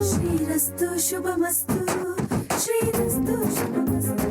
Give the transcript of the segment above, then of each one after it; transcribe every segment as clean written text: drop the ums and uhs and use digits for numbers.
ಶ್ರೀರಸ್ತು ಶುಭಮಸ್ತು ಶ್ರೀರಸ್ತು ಶುಭಮಸ್ತು.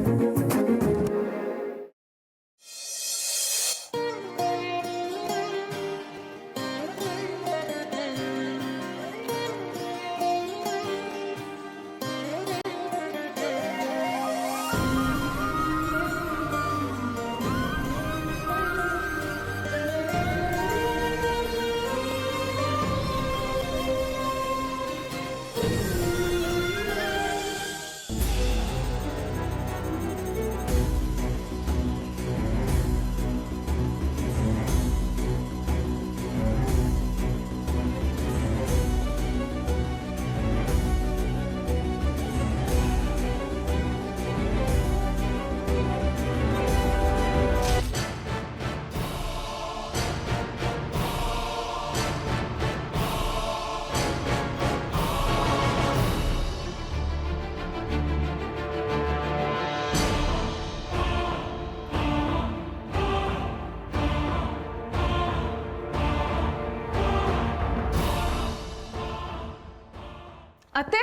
ಅತ್ತೆ,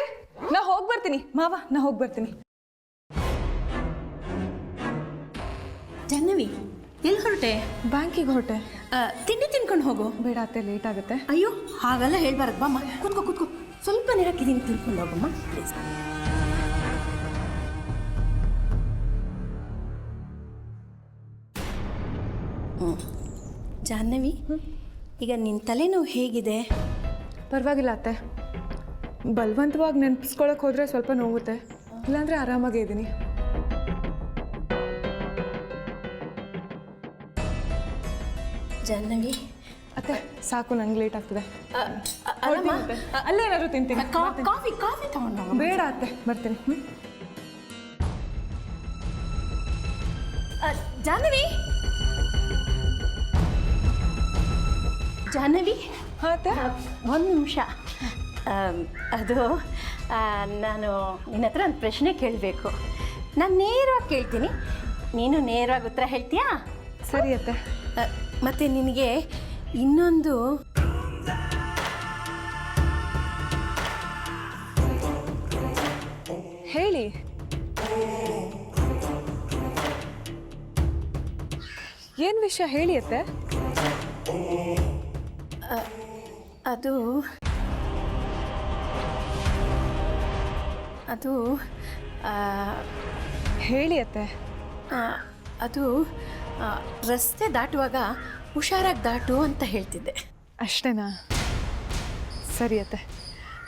ನಾ ಹೋಗಿ ಬರ್ತೀನಿ. ಮಾವ, ನಾ ಹೋಗಿ ಬರ್ತೀನಿ. ಜಾಹ್ನವಿ, ಎಲ್ಲಿ ಹೊರಟೆ? ಬ್ಯಾಂಕಿಗೆ ಹೊರಟೆ. ತಿಂಡಿ ತಿನ್ಕೊಂಡು ಹೋಗು. ಬೇಡ ಅತ್ತೆ, ಲೇಟ್ ಆಗುತ್ತೆ. ಅಯ್ಯೋ, ಹಾಗೆಲ್ಲ ಹೇಳ್ಬಾರದು. ಬಾಮ್ಮ, ಕೂತ್ಕೋ. ಸ್ವಲ್ಪ ನೇರಾಕಿದ್ದೀನಿ, ತಿನ್ಕೊಂಡು ಹೋಗಮ್ಮ ಪ್ಲೀಸ್. ಜಾಹ್ನವಿ, ಈಗ ನಿನ್ನ ತಲೆನೋವು ಹೇಗಿದೆ? ಪರವಾಗಿಲ್ಲ ಅತ್ತೆ. ಬಲವಂತವಾಗಿ ನೆನಪಿಸ್ಕೊಳಕ್ಕೆ ಹೋದರೆ ಸ್ವಲ್ಪ ನೋವುತ್ತೆ, ಇಲ್ಲಾಂದರೆ ಆರಾಮಾಗೇ ಇದ್ದೀನಿ. ಜಾಹ್ನವಿ, ಅತ್ತೆ ಸಾಕು, ನಂಗೆ ಲೇಟ್ ಆಗ್ತದೆ. ಅಲ್ಲೇ ಏನಾದ್ರು ತಿಂತೀನಿ. ಕಾಫಿ ತಗೊಂಡು. ಬೇಡ ಅತ್ತೆ, ಬರ್ತೀನಿ. ಜಾಹ್ನವಿ, ಹಾಂ ಅತ್ತೆ. ಒಂದು ನಿಮಿಷ. ಅದು ನಾನು ನಿನ್ನ ಹತ್ರ ಒಂದು ಪ್ರಶ್ನೆ ಕೇಳಬೇಕು. ನಾನು ನೇರವಾಗಿ ಕೇಳ್ತೀನಿ, ನೀನು ನೇರವಾಗಿ ಉತ್ತರ ಹೇಳ್ತೀಯಾ? ಸರಿ ಅತ್ತೆ. ಮತ್ತು ನಿನಗೆ ಇನ್ನೊಂದು ಹೇಳಿ. ಏನು ವಿಷಯ ಹೇಳಿ ಅತ್ತೆ. ಅದು ಹೇಳಿ ಅತ್ತೆ. ಅದು ರಸ್ತೆ ದಾಟುವಾಗ ಹುಷಾರಾಗಿ ದಾಟು ಅಂತ ಹೇಳ್ತಿದ್ದೆ. ಅಷ್ಟೇನಾ? ಸರಿ ಅತ್ತೆ,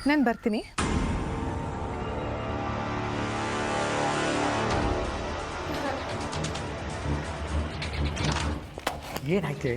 ನಾನು ಬರ್ತೀನಿ. ಏನಾಯ್ತು?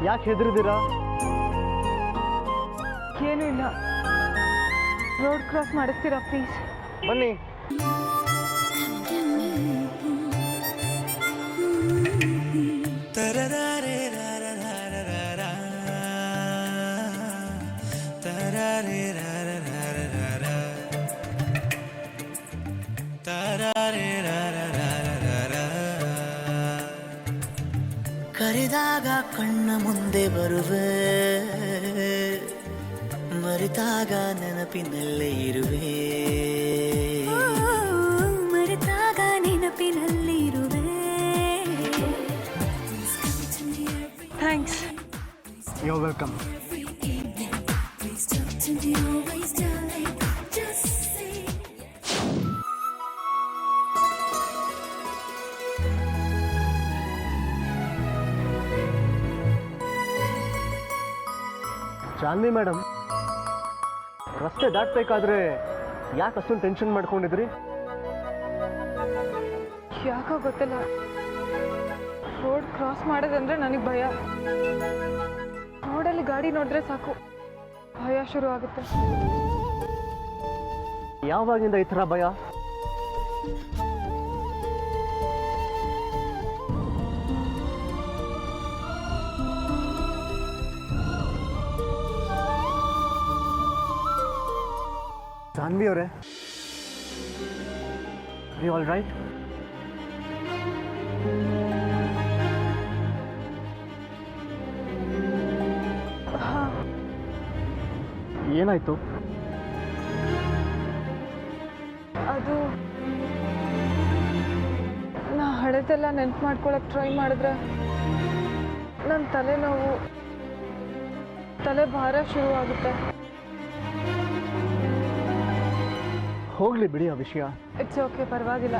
ಯಾಕೆ ಹೆದರಿದ್ದೀರಾ? ಏನೂ ಇಲ್ಲ. ರೋಡ್ ಕ್ರಾಸ್ ಮಾಡಿಸ್ತೀರಾ ಪ್ಲೀಸ್? ಬನ್ನಿ. ಕರೆದಾಗ ಕಣ್ಣ ಮುಂದೆ ಬರುವೆ, ಮರೆತಾಗ ನೆನಪಿನಲ್ಲೇ ಇರುವೆ. ಮರೆತಾಗ ನೆನಪಿನಲ್ಲಿ ಇರುವೆ. Thanks. You are welcome. Janvi madam, ರಸ್ತೆ ದಾಟಬೇಕಾದ್ರೆ ಯಾಕೆ ಅಷ್ಟೊಂದು ಟೆನ್ಷನ್ ಮಾಡ್ಕೊಂಡಿದ್ರಿ? ಯಾಕೋ ಗೊತ್ತಿಲ್ಲ, ರೋಡ್ ಕ್ರಾಸ್ ಮಾಡೋದಂದ್ರೆ ನನಗೆ ಭಯ. ರೋಡಲ್ಲಿ ಗಾಡಿ ನೋಡಿದ್ರೆ ಸಾಕು ಭಯ ಶುರು ಆಗುತ್ತೆ. ಯಾವಾಗಿಂದ ಈ ಥರ ಭಯ? ಜಾನ್ವಿ ಅವರೇ, ಆಲ್ ರೈಟ್? ಏನಾಯ್ತು? ಅದು ನಾ ಹಳೆದೆಲ್ಲ ನೆನ್ಪು ಮಾಡ್ಕೊಳಕ್ಕೆ ಟ್ರೈ ಮಾಡಿದ್ರೆ ನನ್ನ ತಲೆನೋವು, ತಲೆ ಭಾರ ಶುರು ಆಗುತ್ತೆ. ಹೋಗ್ಲಿ ಬಿಡಿ ಆ ವಿಷಯ. ಇಟ್ಸ್ ಓಕೆ, ಪರವಾಗಿಲ್ಲ.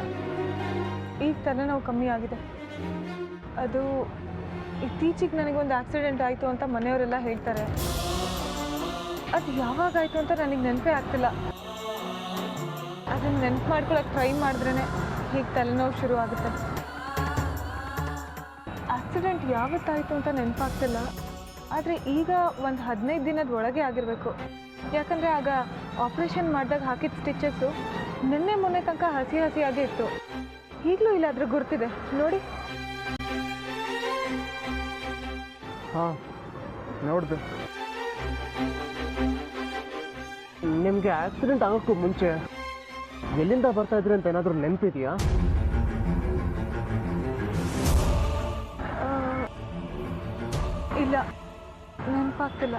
ಈಗ ತಲೆನೋವು ಕಮ್ಮಿ ಆಗಿದೆ. ಅದು ಇತ್ತೀಚೆಗೆ ನನಗೊಂದು ಆಕ್ಸಿಡೆಂಟ್ ಆಯಿತು ಅಂತ ಮನೆಯವರೆಲ್ಲ ಹೇಳ್ತಾರೆ. ಅದು ಯಾವಾಗಾಯಿತು ಅಂತ ನನಗೆ ನೆನಪೇ ಆಗ್ತಿಲ್ಲ. ಅದನ್ನು ನೆನಪು ಮಾಡ್ಕೊಳಕ್ಕೆ ಟ್ರೈ ಮಾಡಿದ್ರೇ ಹೀಗೆ ತಲೆನೋವು ಶುರು ಆಗುತ್ತೆ. ಆಕ್ಸಿಡೆಂಟ್ ಯಾವತ್ತಾಯಿತು ಅಂತ ನೆನಪಾಗ್ತಿಲ್ಲ, ಆದರೆ ಈಗ ಒಂದು 15 ದಿನದ ಒಳಗೆ ಆಗಿರಬೇಕು. ಯಾಕಂದರೆ ಆಗ ಆಪ್ರೇಷನ್ ಮಾಡಿದಾಗ ಹಾಕಿದ ಸ್ಟಿಚಸ್ಸು ನಿನ್ನೆ ಮೊನ್ನೆ ತನಕ ಹಸಿ ಹಸಿಯಾಗೇ ಇತ್ತು. ಈಗಲೂ ಇಲ್ಲ ಅದ್ರ ಗುರ್ತಿದೆ ನೋಡಿ. ಹಾಂ, ನೋಡ್ದು. ನಿಮಗೆ ಆಕ್ಸಿಡೆಂಟ್ ಆಗೋಕ್ಕೂ ಮುಂಚೆ ಎಲ್ಲಿಂದ ಬರ್ತಾ ಇದ್ರಿ ಅಂತ ಏನಾದರೂ ನೆನಪಿದೆಯಾ? ಇಲ್ಲ, ನೆನಪಾಗ್ತಿಲ್ಲ.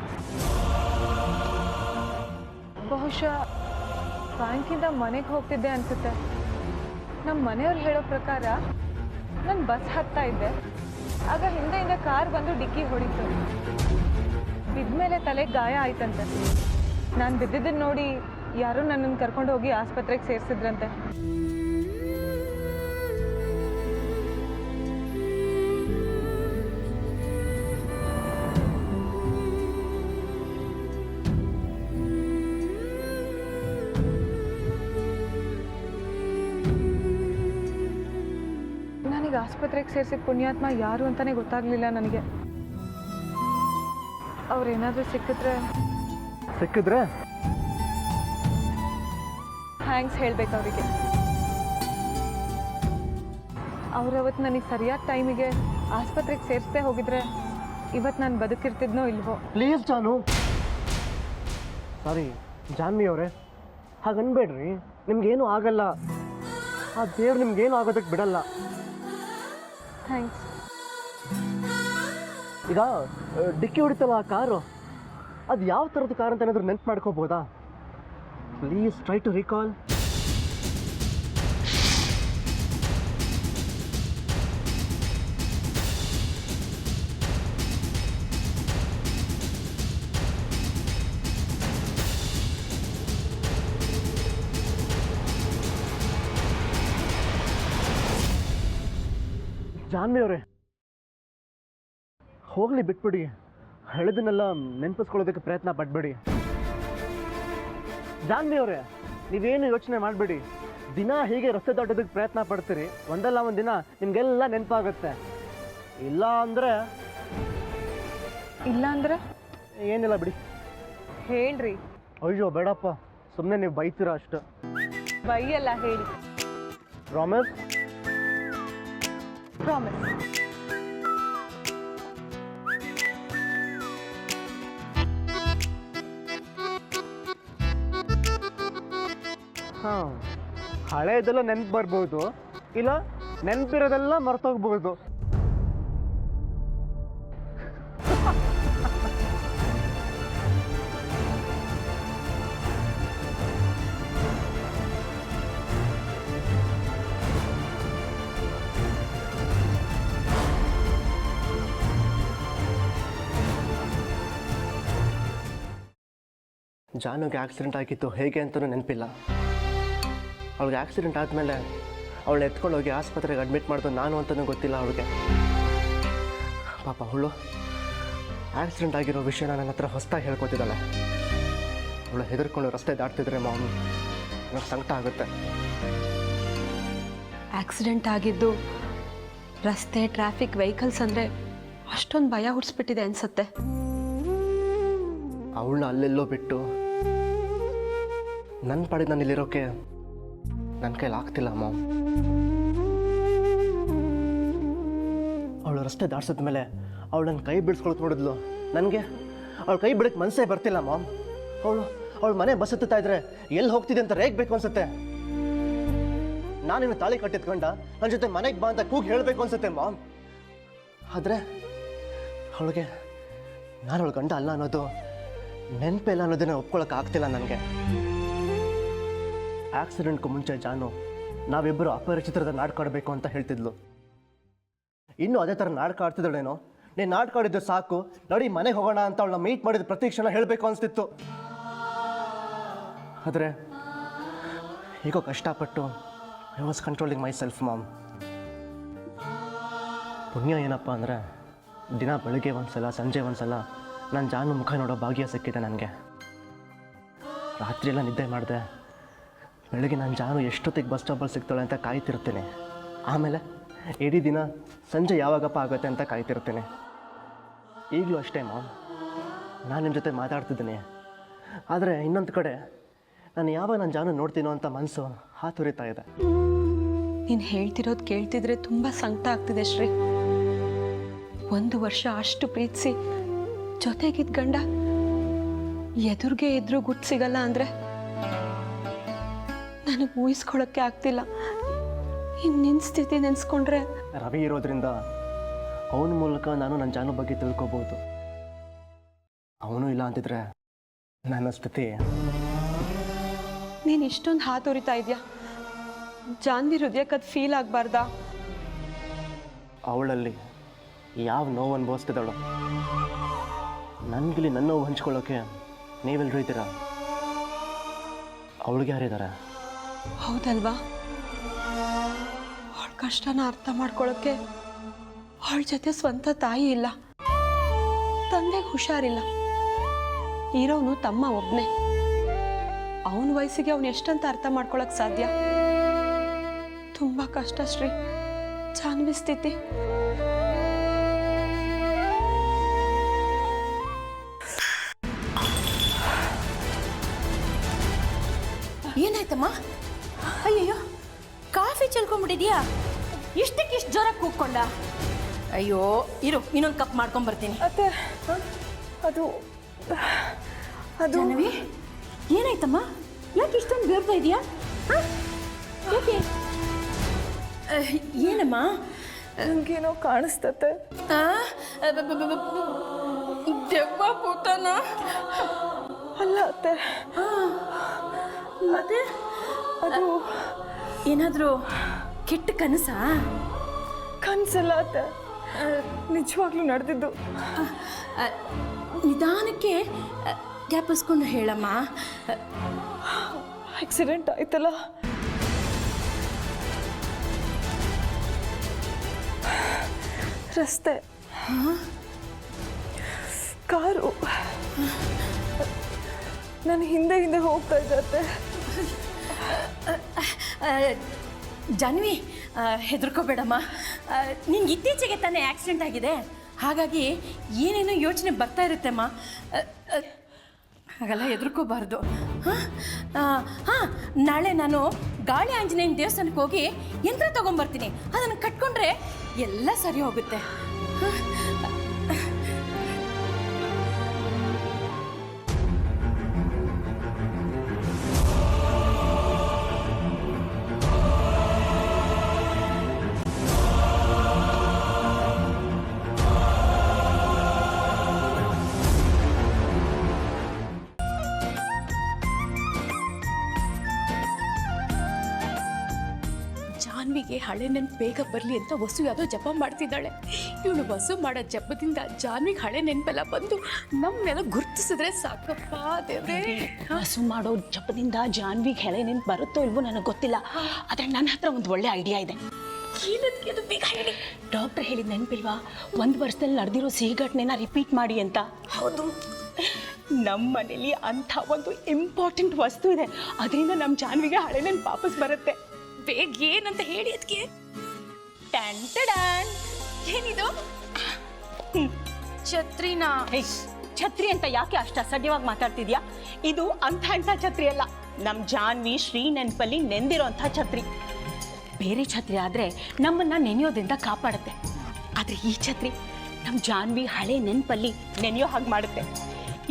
ಬಹುಶಃ ಬ್ಯಾಂಕಿಂದ ಮನೆಗೆ ಹೋಗ್ತಿದ್ದೆ ಅನಿಸುತ್ತೆ. ನಮ್ಮ ಮನೆಯವ್ರು ಹೇಳೋ ಪ್ರಕಾರ ನಾನು ಬಸ್ ಹತ್ತಾ ಇದ್ದೆ. ಆಗ ಹಿಂದೆಯಿಂದ ಕಾರ್ ಬಂದು ಡಿಕ್ಕಿ ಹೊಡಿತು. ಬಿದ್ಮೇಲೆ ತಲೆಗೆ ಗಾಯ ಆಯ್ತಂತೆ. ನಾನು ಬಿದ್ದಿದ್ದನ್ನು ನೋಡಿ ಯಾರೂ ನನ್ನನ್ನು ಕರ್ಕೊಂಡು ಹೋಗಿ ಆಸ್ಪತ್ರೆಗೆ ಸೇರಿಸಿದ್ರಂತೆ. ನನಗೆ ಆಸ್ಪತ್ರೆಗೆ ಸೇರಿಸಿದ ಪುಣ್ಯಾತ್ಮ ಯಾರು ಅಂತಲೇ ಗೊತ್ತಾಗಲಿಲ್ಲ ನನಗೆ. ಅವ್ರೇನಾದರೂ ಸಿಕ್ಕಿದ್ರೆ ಥ್ಯಾಂಕ್ಸ್ ಹೇಳ್ಬೇಕು ಅವರಿಗೆ. ಅವರವತ್ತು ನನಗೆ ಸರಿಯಾದ ಟೈಮಿಗೆ ಆಸ್ಪತ್ರೆಗೆ ಸೇರಿಸದೆ ಹೋಗಿದ್ರೆ ಇವತ್ತು ನಾನು ಬದುಕಿರ್ತಿದ್ನೋ ಇಲ್ವೋ. ಪ್ಲೀಸ್ ಜಾನು. ಸಾರಿ ಜಾನ್ವಿ ಅವರೇ, ಹಾಗನ್ಬೇಡ್ರಿ. ನಿಮ್ಗೇನು ಆಗಲ್ಲ. ಆ ದೇವ್ರು ನಿಮ್ಗೇನು ಆಗೋದಕ್ಕೆ ಬಿಡಲ್ಲ. ಥ್ಯಾಂಕ್ಸ್. ಈಗ ಡಿಕ್ಕಿ ಹೊಡಿತಲ್ಲ ಆ ಕಾರು, ಅದು ಯಾವ ಥರದ್ದು ಕಾರ್ ಅಂತ ಏನಾದರೂ ನೆನ್ಪು ಮಾಡ್ಕೋಬೋದಾ? Please try to recall. Janvi ಅವರೇ, ಹೋಗಲಿ ಬಿಟ್ಬಿಡಿ. ಹಳೆದನ್ನೆಲ್ಲ ನೆನಪಿಸ್ಕೊಳ್ಳೋದಕ್ಕೆ ಪ್ರಯತ್ನ ಪಡಬೇಡಿ. ಜಾನ್ವಿ ಅವರೇ, ನೀವೇನು ಯೋಚನೆ ಮಾಡಬೇಡಿ. ದಿನ ಹೀಗೆ ರಸ್ತೆ ದಾಟೋದಕ್ಕೆ ಪ್ರಯತ್ನ ಪಡ್ತೀರಿ. ಒಂದಲ್ಲ ಒಂದು ದಿನ ನಿಮಗೆಲ್ಲ ನೆನಪಾಗುತ್ತೆ. ಇಲ್ಲ ಅಂದರೆ ಏನಿಲ್ಲ ಬಿಡಿ. ಹೇಳ್ರಿ. ಅಯ್ಯೋ ಬೇಡಪ್ಪ, ಸುಮ್ಮನೆ ನೀವು ಬೈತೀರಾ ಅಷ್ಟು. ಬೈಯಲ್ಲ, ಹೇಳಿ. ಪ್ರಾಮಿಸ್? ಪ್ರಾಮಿಸ್. ಹಾಂ, ಹಳೆಯದೆಲ್ಲ ನೆನಪು ಬರ್ಬೋದು, ಇಲ್ಲ ನೆನಪಿರೋದೆಲ್ಲ ಮರ್ತೋಗ್ಬೋದು. ಜಾನುಗೆ ಆಕ್ಸಿಡೆಂಟ್ ಆಗಿತ್ತು ಹೇಗೆ ಅಂತಲೂ ನೆನಪಿಲ್ಲ. ಅವಳಿಗೆ ಆಕ್ಸಿಡೆಂಟ್ ಆದಮೇಲೆ ಅವಳು ಎತ್ಕೊಂಡು ಹೋಗಿ ಆಸ್ಪತ್ರೆಗೆ ಅಡ್ಮಿಟ್ ಮಾಡಿದ್ದು ನಾನು ಅಂತಲೂ ಗೊತ್ತಿಲ್ಲ ಅವಳಿಗೆ. ಪಾಪ ಅವಳು ಆಕ್ಸಿಡೆಂಟ್ ಆಗಿರೋ ವಿಷಯನ ನನ್ನ ಹತ್ರ ಹೊಸದಾಗಿ ಹೇಳ್ಕೊತಿದ್ದಾಳೆ. ಅವಳು ಹೆದರ್ಕೊಂಡು ರಸ್ತೆ ದಾಟ್ತಿದ್ರೆ ಮಾಮ್ ನನಗೆ ಸಂಕಟ ಆಗುತ್ತೆ. ಆಕ್ಸಿಡೆಂಟ್ ಆಗಿದ್ದು ರಸ್ತೆ ಟ್ರಾಫಿಕ್ ವೆಹಿಕಲ್ಸ್ ಅಂದರೆ ಅಷ್ಟೊಂದು ಭಯ ಹುಟ್ಟಿಸ್ಬಿಟ್ಟಿದೆ ಅನ್ಸುತ್ತೆ. ಅವಳನ್ನ ಅಲ್ಲೆಲ್ಲೋ ಬಿಟ್ಟು ನನ್ನ ಪಾಡಿಗೆ ನಾನು ಇಲ್ಲಿರೋಕ್ಕೆ ನನ್ನ ಕೈಲಿ ಆಗ್ತಿಲ್ಲ ಮಾಮ್. ಅವಳು ರಸ್ತೆ ದಾಟ್ಸಿದ ಮೇಲೆ ಅವಳು ನನ್ನ ಕೈ ಬಿಡಿಸ್ಕೊಳಕ್ಕೆ ನೋಡಿದ್ಲು. ನನಗೆ ಅವಳ ಕೈ ಬಿಡಕ್ಕೆ ಮನಸ್ಸೇ ಬರ್ತಿಲ್ಲ ಮಾಮ್. ಅವಳು ಮನೆ ಬಸ್ ಹತ್ತುತ್ತಾ ಇದ್ರೆ ಎಲ್ಲಿ ಹೋಗ್ತಿದೆ ಅಂತ ರೇಗಬೇಕು ಅನ್ಸುತ್ತೆ. ನಾನಿನ್ನು ತಾಳಿ ಕಟ್ಟಿದ್ಕೊಂಡ ನನ್ನ ಜೊತೆ ಮನೆಗೆ ಬಾ ಅಂತ ಕೂಗಿ ಹೇಳಬೇಕು ಅನ್ಸುತ್ತೆ ಮಾಮ್. ಆದರೆ ಅವಳಿಗೆ ನಾನು ಅವಳ ಗಂಡ ಅಲ್ಲ ಅನ್ನೋದು ನೆನಪಿಲ್ಲ ಅನ್ನೋದನ್ನ ಒಪ್ಕೊಳಕ್ಕೆ ಆಗ್ತಿಲ್ಲ ನನಗೆ. ಆಕ್ಸಿಡೆಂಟ್ಗೂ ಮುಂಚೆ ಜಾನು ನಾವಿಬ್ಬರು ಅಪರಿಚಿತರದ ನಾಡ್ಕಾಡಬೇಕು ಅಂತ ಹೇಳ್ತಿದ್ಲು. ಇನ್ನೂ ಅದೇ ಥರ ನಾಡ್ಕಾಡ್ತಿದ್ದಳೇನೋ. ನೀನು ನಾಡ್ಕಾಡಿದ್ದು ಸಾಕು, ನಡಿ ಮನೆಗೆ ಹೋಗೋಣ ಅಂತ ಅವಳನ್ನ ಮೀಟ್ ಮಾಡಿದ ಪ್ರತಿ ಕ್ಷಣ ಹೇಳಬೇಕು ಅನಿಸ್ತಿತ್ತು. ಆದರೆ ಈಗೋ ಕಷ್ಟಪಟ್ಟು I was controlling myself ma'am. ಪುಣ್ಯ ಏನಪ್ಪ ಅಂದರೆ ದಿನ ಬೆಳಗ್ಗೆ ಒಂದ್ಸಲ ಸಂಜೆ ಒಂದ್ಸಲ ನಾನು ಜಾನು ಮುಖ ನೋಡೋ ಭಾಗ್ಯ ಸಿಕ್ಕಿದೆ ನನಗೆ. ರಾತ್ರಿಯೆಲ್ಲ ನಿದ್ದೆ ಮಾಡಿದೆ. ಬೆಳಗ್ಗೆ ನಾನು ಜಾನು ಎಷ್ಟೊತ್ತಿಗೆ ಬಸ್ ಸ್ಟಾಪಲ್ಲಿ ಸಿಗ್ತಾಳೆ ಅಂತ ಕಾಯ್ತಿರ್ತೀನಿ. ಆಮೇಲೆ ಇಡೀ ದಿನ ಸಂಜೆ ಯಾವಾಗಪ್ಪ ಆಗುತ್ತೆ ಅಂತ ಕಾಯ್ತಿರ್ತೀನಿ. ಈಗಲೂ ಅಷ್ಟೇ ಮಾಮ್, ನಾನು ನಿಮ್ಮ ಜೊತೆ ಮಾತಾಡ್ತಿದ್ದೀನಿ. ಆದರೆ ಇನ್ನೊಂದು ಕಡೆ ನಾನು ಯಾವಾಗ ನಾನು ಜಾನು ನೋಡ್ತೀನೋ ಅಂತ ಮನಸ್ಸು ಹಾತುರಿತಾ ಇದೆ. ನೀನು ಹೇಳ್ತಿರೋದು ಕೇಳ್ತಿದ್ರೆ ತುಂಬ ಸಂಕಟ ಆಗ್ತಿದೆ ಶ್ರೀ. 1 ವರ್ಷ ಅಷ್ಟು ಪ್ರೀತಿಸಿ ಜೊತೆಗಿದ್ದ ಗಂಡ ಎದುರಿಗೆ ಇದ್ರೂ ಗುಟ್ಟು ಸಿಗಲ್ಲ ಅಂದರೆ ನನಗೆ ಊಹಿಸ್ಕೊಳ್ಳೋಕ್ಕೆ ಆಗ್ತಿಲ್ಲ. ನಿನ್ನ ಸ್ಥಿತಿ ನೆನೆಸ್ಕೊಂಡ್ರೆ ರವಿ ಇರೋದ್ರಿಂದ ಅವನ ಮೂಲಕ ನಾನು ನನ್ನ ಜಾನು ಬಗ್ಗೆ ತಿಳ್ಕೊಬೋದು. ಅವನು ಇಲ್ಲ ಅಂತಿದ್ರೆ ನನ್ನ ಸ್ಥಿತಿ. ನೀನು ಇಷ್ಟೊಂದು ಹಾತೊರಿತಾ ಇದೆಯಾ? ಜಾನ್ವಿ ಹೃದಯಕ್ಕೆ ಅದು ಫೀಲ್ ಆಗಬಾರ್ದಾ? ಅವಳಲ್ಲಿ ಯಾವ ನೋವು ಅನುಭವಿಸ್ತಿದ್ದಾಳೋ ನನಗಿಲ್ಲಿ ನನ್ನ ನೋವು ಹಂಚ್ಕೊಳ್ಳೋಕ್ಕೆ ನೀವೆಲ್ಲರೂ ಇದ್ದೀರಾ. ಅವಳಿಗೆ ಯಾರಿದ್ದಾರೆ? ಹೌದಲ್ವಾ? ಅವಳ ಕಷ್ಟನ ಅರ್ಥ ಮಾಡ್ಕೊಳ್ಳೋಕ್ಕೆ ಅವಳ ಜೊತೆ ಸ್ವಂತ ತಾಯಿ ಇಲ್ಲ, ತಂದೆಗೆ ಹುಷಾರಿಲ್ಲ. ಇರೋನು ತಮ್ಮ ಒಬ್ಬನೇ. ಅವನ ವಯಸ್ಸಿಗೆ ಅವನು ಎಷ್ಟಂತ ಅರ್ಥ ಮಾಡ್ಕೊಳಕ್ ಸಾಧ್ಯ? ತುಂಬ ಕಷ್ಟ ಶ್ರೀ ಜಾನ್ವಿ ಸ್ಥಿತಿ. ಏನಾಯ್ತಮ್ಮ? ಅಯ್ಯಯ್ಯೋ, ಕಾಫಿ ಚೆಲ್ಕೊಂಡ್ಬಿಟ್ಟಿದ್ಯಾ? ಇಷ್ಟಕ್ಕಿಷ್ಟು ಜೋರಾಗಿ ಕೂಗ್ಕೊಂಡ? ಅಯ್ಯೋ ಇರು, ಇನ್ನೊಂದು ಕಪ್ ಮಾಡ್ಕೊಂಬರ್ತೀನಿ. ಅತ್ತೆ, ಅದು ಜಾನ್ವಿ, ಏನಾಯ್ತಮ್ಮ? ಯಾಕೆ ಇಷ್ಟೊಂದು ಬೇರ್ತಾ ಇದೆಯಾ? ಯಾಕೆ? ಏನಮ್ಮ? ನನಗೇನೋ ಕಾಣಿಸ್ತತೆ. ದೆವ್ವ ಭೂತನ? ಅಲ್ಲ ಅತ್ತೆ, ಮತ್ತೆ ಅದು ಏನಾದರೂ ಕೆಟ್ಟ ಕನಸಾ? ಕನ್ಸಲ್ಲ ಅತ್ತೆ, ನಿಜವಾಗ್ಲೂ ನಡೆದಿದ್ದು. ನಿಧಾನಕ್ಕೆ ಜ್ಞಾಪಿಸ್ಕೊಂಡು ಹೇಳಮ್ಮ. ಆಕ್ಸಿಡೆಂಟ್ ಆಯ್ತಲ್ಲ, ರಸ್ತೆ ಕಾರು ನಾನು ಹಿಂದೆ ಹಿಂದೆ ಹೋಗ್ತಾ ಇದ್ದೆ. ಜಾನ್ವಿ, ಹೆದರ್ಕೋಬೇಡಮ್ಮ. ನಿನ್ಗೆ ಇತ್ತೀಚೆಗೆ ತಾನೇ ಆಕ್ಸಿಡೆಂಟ್ ಆಗಿದೆ, ಹಾಗಾಗಿ ಏನೇನೋ ಯೋಚನೆ ಬರ್ತಾ ಇರುತ್ತೆಮ್ಮ. ಹಾಗೆಲ್ಲ ಹೆದರ್ಕೋಬಾರ್ದು. ಹಾಂ, ನಾಳೆ ನಾನು ಗಾಳಿ ಆಂಜನೇಯನ ದೇವಸ್ಥಾನಕ್ಕೆ ಹೋಗಿ ಯಂತ್ರ ತೊಗೊಂಬರ್ತೀನಿ. ಅದನ್ನು ಕಟ್ಕೊಂಡ್ರೆ ಎಲ್ಲ ಸರಿ ಹೋಗುತ್ತೆ. ಜಾನ್ವಿಗೆ ಹಳೆ ನೆನಪು ಬೇಗ ಬರಲಿ ಅಂತ ವಸು ಯಾವುದೋ ಜಪ ಮಾಡ್ತಿದ್ದಾಳೆ. ಇವಳು ವಸು ಮಾಡೋ ಜಪದಿಂದ ಜಾನ್ವಿಗೆ ಹಳೆ ನೆನಪೆಲ್ಲ ಬಂದು ನಮ್ಮೆಲ್ಲ ಗುರ್ತಿಸಿದ್ರೆ ಸಾಕಪ್ಪ ದೇವ್ರೇ. ವಸು ಮಾಡೋ ಜಪದಿಂದ ಜಾನ್ವಿಗೆ ಹಳೆ ನೆನಪು ಬರುತ್ತೋ ಇಲ್ವೋ ನನಗೆ ಗೊತ್ತಿಲ್ಲ, ಆದರೆ ನನ್ನ ಹತ್ರ ಒಂದು ಒಳ್ಳೆ ಐಡಿಯಾ ಇದೆ. ಏನದಕ್ಕೆ ಅದು ಬೇಗ ಹೇಳಿ. ಡಾಕ್ಟರ್ ಹೇಳಿದ ನೆನಪಿಲ್ವಾ, 1 ವರ್ಷದಲ್ಲಿ ನಡೆದಿರೋ ಸಿಹಿ ಘಟನೆನ ರಿಪೀಟ್ ಮಾಡಿ ಅಂತ. ಹೌದು, ನಮ್ಮ ಮನೇಲಿ ಅಂಥ ಒಂದು ಇಂಪಾರ್ಟೆಂಟ್ ವಸ್ತು ಇದೆ, ಅದರಿಂದ ನಮ್ಮ ಜಾನ್ವಿಗೆ ಹಳೆ ನೆನಪು ವಾಪಸ್ ಬರುತ್ತೆ. ಬೇಗ ಏನಂತ ಹೇಳಿ ಅದಕ್ಕೆ. ಏನಿದು? ಛತ್ರಿನಾ? ಛತ್ರಿ ಅಂತ ಯಾಕೆ ಅಷ್ಟು ಅಸಡ್ಯವಾಗಿ ಮಾತಾಡ್ತಿದ್ಯಾ? ಇದು ಅಂಥ ಛತ್ರಿ ಅಲ್ಲ, ನಮ್ಮ ಜಾನ್ವಿ ಶ್ರೀ ನೆನಪಲ್ಲಿ ನೆಂದಿರೋಂಥ ಛತ್ರಿ. ಬೇರೆ ಛತ್ರಿ ಆದರೆ ನಮ್ಮನ್ನು ನೆನೆಯೋದ್ರಿಂದ ಕಾಪಾಡುತ್ತೆ, ಆದರೆ ಈ ಛತ್ರಿ ನಮ್ಮ ಜಾನ್ವಿ ಹಳೆ ನೆನಪಲ್ಲಿ ನೆನೆಯೋ ಹಾಗೆ ಮಾಡುತ್ತೆ.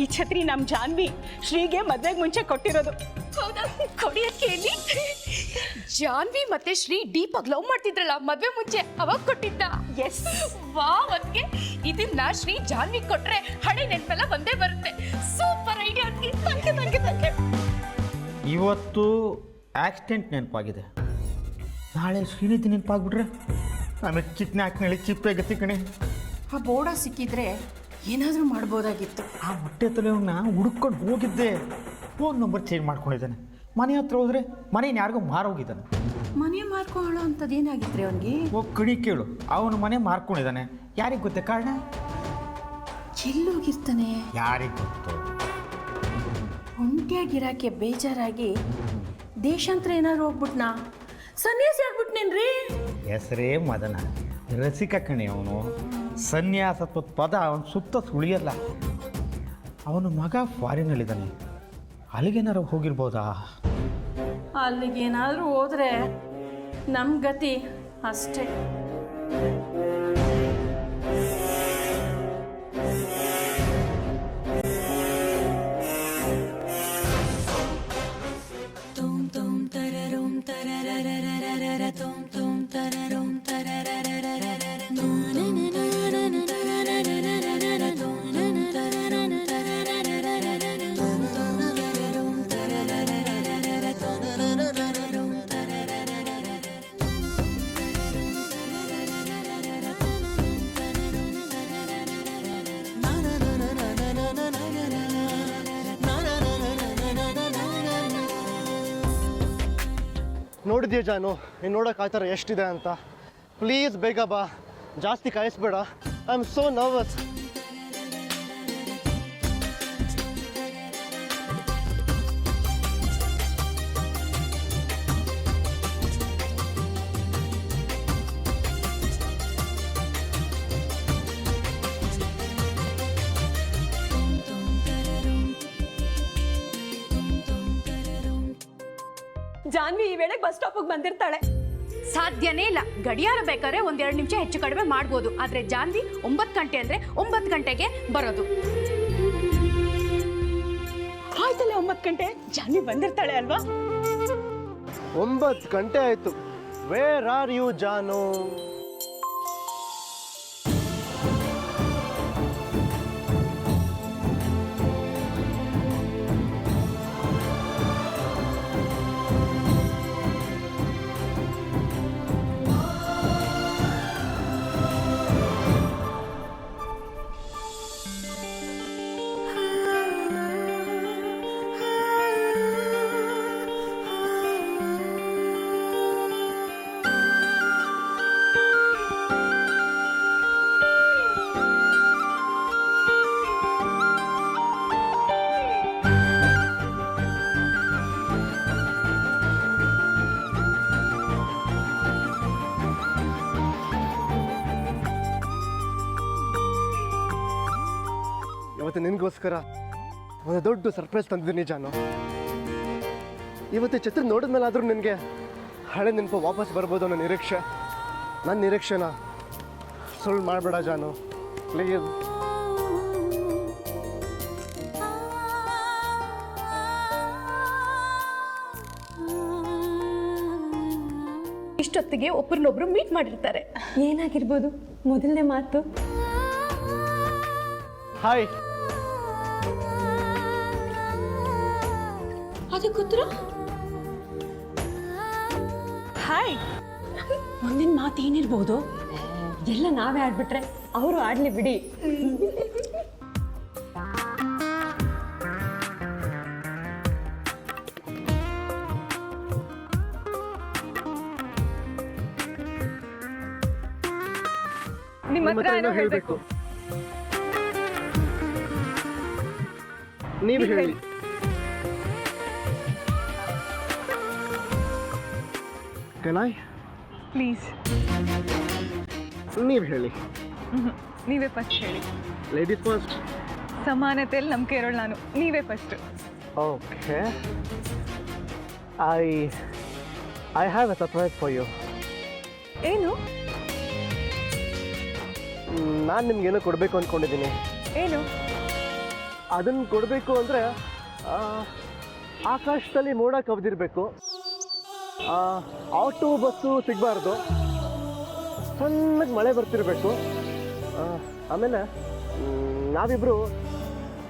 ಈ ಛತ್ರಿ ನಮ್ಮ ಜಾನ್ವಿ ಶ್ರೀಗೆ ಮದುವೆಗೆ ಮುಂಚೆ ಕೊಟ್ಟಿರೋದು. ಹೌದಾ? ಕೊಡಿಯಕ್ಕೆ ಜಾನ್ವಿ ಮತ್ತೆ ಶ್ರೀ ಡೀಪಾಗಿ ಲವ್ ಮಾಡ್ತಿದ್ರಲ್ಲ ಮದುವೆ ಮುಂಚೆ, ಅವಾಗ ಕೊಟ್ಟಿದ್ದ. Yes, wow. ಅದಕ್ಕೆ ಇದನ್ನ ಶ್ರೀ ಜಾನ್ವಿ ಕೊಟ್ರೆ ಹಳೆ ನೆನಪೆಲ್ಲ ಒಂದೇ ಬರುತ್ತೆ. Super idea. ನನಗೆ ಇವತ್ತು ಆಕ್ಸಿಡೆಂಟ್ ನೆನಪಾಗಿದೆ, ನಾಳೆ ಶ್ರೀನಿಧಿ ನೆನಪಾಗ್ಬಿಟ್ರೆ ಆಮೇಲೆ ಚಿಟ್ನೆ ಹಾಕಿನಳಿ ಚಿಪ್ಪೆ ಗತಿ ಕಣೆ. ಆ ಬೋರ್ಡ ಸಿಕ್ಕಿದ್ರೆ ಏನಾದರೂ ಮಾಡ್ಬೋದಾಗಿತ್ತು. ಆ ಮೊಟ್ಟೆ ತಲೆಯವ್ನ ಹುಡುಕೊಂಡು ಹೋಗಿದ್ದೆ, ಫೋನ್ ನಂಬರ್ ಚೇಂಜ್ ಮಾಡ್ಕೊಂಡಿದ್ದಾನೆ. ಮನೆ ಹತ್ರ ಹೋದರೆ ಮನೇನ ಯಾರಿಗೋ ಮಾರೋಗಿದ್ದಾನೆ. ಮನೆ ಮಾರ್ಕೊಳ್ಳೋ ಅಂಥದ್ದು ಏನಾಗಿತ್ತು ಅವನಿಗೆ? ಹೋಗಿ ಕಣಿ ಕೇಳು, ಅವನು ಮನೆ ಮಾರ್ಕೊಂಡಿದ್ದಾನೆ. ಯಾರಿಗೆ ಗೊತ್ತೇ ಕಾರಣ? ಎಲ್ಲೋಗಿರ್ತಾನೆ ಯಾರಿಗೆ ಗೊತ್ತು? ಒಂಟಿಯಾಗಿರಾಕೆ ಬೇಜಾರಾಗಿ ದೇಶಾಂತರ ಏನಾದ್ರು ಹೋಗ್ಬಿಟ್ನಾ? ಸನ್ಯಾಸಿ ಆಗ್ಬಿಟ್ನೇನ್ರಿ? ಹೆಸರೇ ಮದನ, ರಸಿಕ ಕಣಿ ಅವನು. ಸನ್ಯಾಸತ್ವದ ಪದ ಅವನು ಸುತ್ತ ಸುಳಿಯಲ್ಲ. ಅವನ ಮಗ ಫಾರಿನಲ್ಲಿದ್ದಾನೆ, ಅಲ್ಲಿಗೇನಾರು ಹೋಗಿರ್ಬೋದಾ? ಅಲ್ಲಿಗೇನಾದರೂ ಹೋದ್ರೆ ನಮ್ಮ ಗತಿ ಅಷ್ಟೇ. ನೋಡಿದ್ಯಾ ಜಾನು, ನೀನು ನೋಡೋಕೆ ಆ ಥರ ಎಷ್ಟಿದೆ ಅಂತ. ಪ್ಲೀಸ್ ಬೇಗ ಬಾ, ಜಾಸ್ತಿ ಕಾಯಿಸ್ಬೇಡ. I am so nervous. Janvi ಈ ವೇಳೆಗೆ ಬಸ್ ಸ್ಟಾಪಿಗೆ ಬಂದಿರ್ತಾಳೆ. ಸಾಧ್ಯನೇ ಇಲ್ಲ. ಗಡಿಯಾರ ಬೇಕಾದ್ರೆ 1-2 ನಿಮಿಷ ಹೆಚ್ಚು ಕಡಿಮೆ ಮಾಡ್ಬೋದು, ಆದರೆ ಜಾನ್ವಿ 9 ಗಂಟೆ ಅಂದರೆ 9 ಗಂಟೆಗೆ ಬರೋದು. ಆಯ್ತಲ್ಲ, 9 ಗಂಟೆ ಜಾನ್ವಿ ಬಂದಿರ್ತಾಳೆ ಅಲ್ವಾ? 9 ಗಂಟೆ ಆಯಿತು. ವೇರ್ ಆರ್ ಯು ಜಾನು? ಇವತ್ತು ನಿನಗೋಸ್ಕರ ಒಂದು ದೊಡ್ಡ ಸರ್ಪ್ರೈಸ್ ತಂದಿದ್ದೀನಿ ಜಾನು. ಇವತ್ತು ಚಿತ್ರ ನೋಡಿದ್ಮೇಲೆ ಆದರೂ ನಿನಗೆ ಹಳೆ ನೆನಪು ವಾಪಸ್ ಬರ್ಬೋದು ಅನ್ನೋ ನಿರೀಕ್ಷೆ. ನನ್ನ ನಿರೀಕ್ಷೆನ ಸುಳ್ಳು ಮಾಡಬೇಡ ಜಾನು, ಪ್ಲೀಸ್. ಇಷ್ಟೊತ್ತಿಗೆ ಒಬ್ಬರನ್ನೊಬ್ರು ಮೀಟ್ ಮಾಡಿರ್ತಾರೆ. ಏನಾಗಿರ್ಬೋದು ಮೊದಲನೇ ಮಾತು? ಹಾಯ್. ಅದಕ್ಕೆ ಉತ್ತರ ಹಾಯ್. ಮುಂದಿನ ಮಾತು ಏನಿರ್ಬೋದು? ಎಲ್ಲ ನಾವೇ ಆಡ್ಬಿಟ್ರೆ ಅವರು ಆಡ್ಲಿ ಬಿಡಿ. ಹತ್ರ ಏನೋ ಹೇಳ್ಬೇಕು. ನೀವು ನೀವ್ ಹೇಳಿ. ಕನಾಯ್ ಪ್ಲೀಸ್. ನೀವು ಹೇಳಿ. ನೀವೇ ಫಸ್ಟ್ ಹೇಳಿ. Ladies first. ಸಮಾನತೆಯಲ್ಲಿ ನಂಬಿಕೆ ಇರೋಳು ನಾನು. ನೀವೇ first. Okay. I have a surprise for you. ಏನು? ನಾನು ನಿಮ್ಗೇನೋ ಕೊಡಬೇಕು ಅಂದ್ಕೊಂಡಿದ್ದೀನಿ. ಏನು? ಅದನ್ನು ಕೊಡಬೇಕು ಅಂದರೆ ಆಕಾಶದಲ್ಲಿ ಮೋಡ ಕವಿದಿರಬೇಕು, ಆಟೋ ಬಸ್ಸು ಸಿಗಬಾರ್ದು, ಸಣ್ಣಗೆ ಮಳೆ ಬರ್ತಿರಬೇಕು, ಆಮೇಲೆ ನಾವಿಬ್ಬರು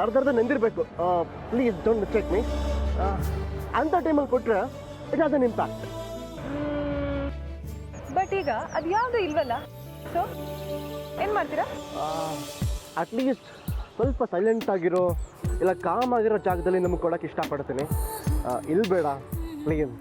ಅರ್ಧ ನೆಂದಿರಬೇಕು. Please don't mistake me. ಅಂಥ ಟೈಮಲ್ಲಿ ಕೊಟ್ಟರೆ it has an impact. But ಈಗ ಅದು ಯಾವುದು ಇಲ್ವಲ್ಲ, ಸೊ ಏನು ಮಾಡ್ತೀರಾ? ಅಟ್ಲೀಸ್ಟ್ ಸ್ವಲ್ಪ ಸೈಲೆಂಟ್ ಆಗಿರೋ ಇಲ್ಲ ಕಾಮ್ ಆಗಿರೋ ಜಾಗದಲ್ಲಿ ನಮಗೆ ಕೊಡೋಕ್ಕೆ ಇಷ್ಟಪಡ್ತೀನಿ. ಇಲ್ಲಿ ಬೇಡ ಪ್ಲೀಸ್.